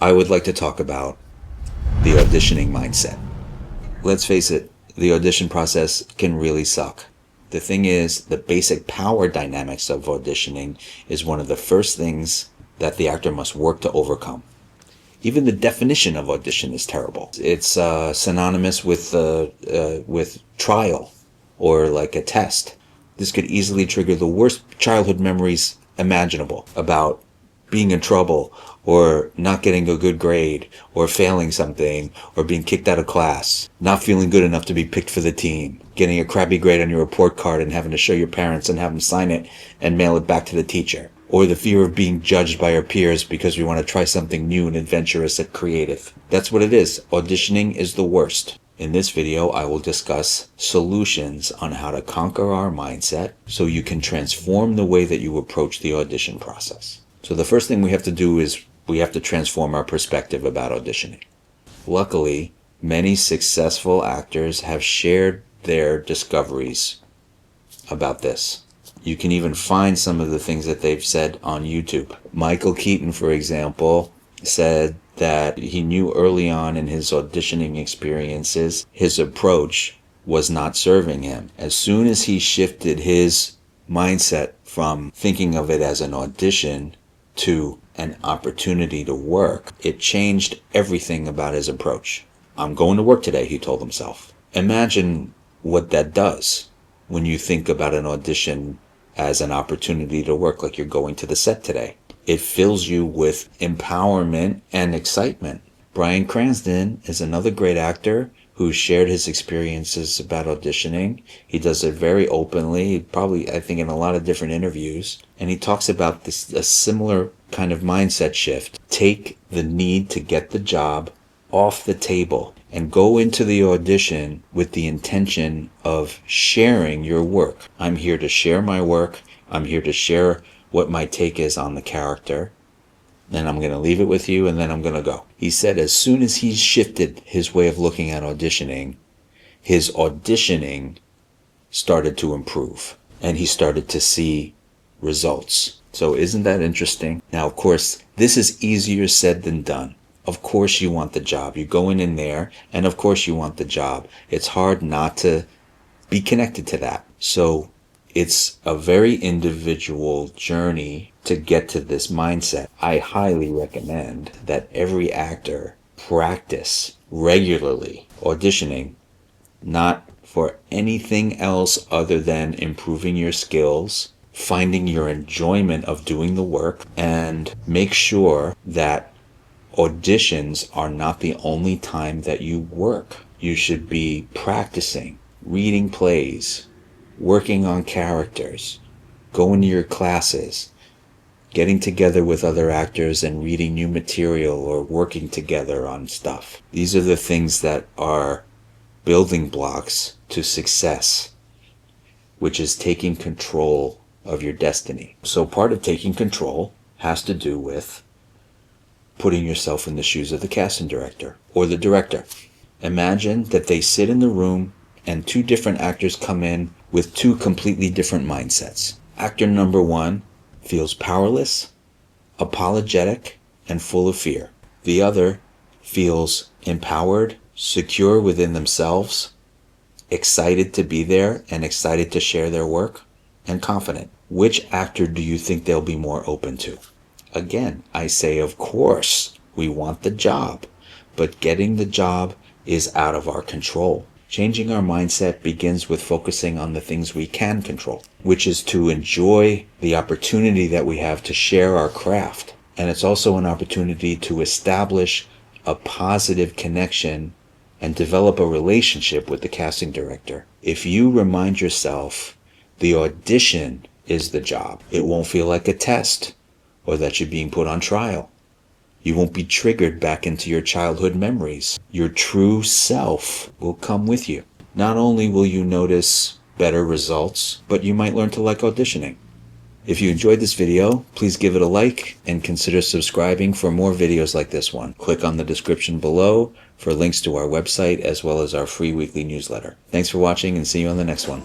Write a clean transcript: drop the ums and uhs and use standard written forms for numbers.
I would like to talk about the auditioning mindset. Let's face it, the audition process can really suck. The thing is, the basic power dynamics of auditioning is one of the first things that the actor must work to overcome. Even the definition of audition is terrible. It's synonymous with trial or like a test. This could easily trigger the worst childhood memories imaginable about being in trouble or not getting a good grade or failing something or being kicked out of class, not feeling good enough to be picked for the team, getting a crappy grade on your report card and having to show your parents and have them sign it and mail it back to the teacher, or the fear of being judged by our peers because we want to try something new and adventurous and creative. That's what it is. Auditioning is the worst. In this video, I will discuss solutions on how to conquer our mindset so you can transform the way that you approach the audition process. So the first thing we have to do is we have to transform our perspective about auditioning. Luckily, many successful actors have shared their discoveries about this. You can even find some of the things that they've said on YouTube. Michael Keaton, for example, said that he knew early on in his auditioning experiences, his approach was not serving him. As soon as he shifted his mindset from thinking of it as an audition to an opportunity to work, it changed everything about his approach. I'm going to work today, he told himself. Imagine what that does when you think about an audition as an opportunity to work, like you're going to the set today. It fills you with empowerment and excitement. Bryan Cranston is another great actor who shared his experiences about auditioning. He does it very openly, probably, I think, in a lot of different interviews. And he talks about this, a similar kind of mindset shift. Take the need to get the job off the table and go into the audition with the intention of sharing your work. I'm here to share my work. I'm here to share what my take is on the character. Then I'm going to leave it with you, and then I'm going to go. He said as soon as he shifted his way of looking at auditioning, his auditioning started to improve, and he started to see results. So isn't that interesting? Now, of course, this is easier said than done. Of course you want the job. You're going in there, and of course you want the job. It's hard not to be connected to that. So it's a very individual journey to get to this mindset. I highly recommend that every actor practice regularly auditioning, not for anything else other than improving your skills, finding your enjoyment of doing the work, and make sure that auditions are not the only time that you work. You should be practicing, reading plays, working on characters, going to your classes, getting together with other actors and reading new material or working together on stuff. These are the things that are building blocks to success, which is taking control of your destiny. So part of taking control has to do with putting yourself in the shoes of the casting director or the director. Imagine that they sit in the room and two different actors come in with two completely different mindsets. Actor number one feels powerless, apologetic, and full of fear. The other feels empowered, secure within themselves, excited to be there and excited to share their work, and confident. Which actor do you think they'll be more open to? Again, I say, of course, we want the job, but getting the job is out of our control. Changing our mindset begins with focusing on the things we can control, which is to enjoy the opportunity that we have to share our craft. And it's also an opportunity to establish a positive connection and develop a relationship with the casting director. If you remind yourself the audition is the job, it won't feel like a test or that you're being put on trial. You won't be triggered back into your childhood memories. Your true self will come with you. Not only will you notice better results, but you might learn to like auditioning. If you enjoyed this video, please give it a like and consider subscribing for more videos like this one. Click on the description below for links to our website as well as our free weekly newsletter. Thanks for watching and see you on the next one.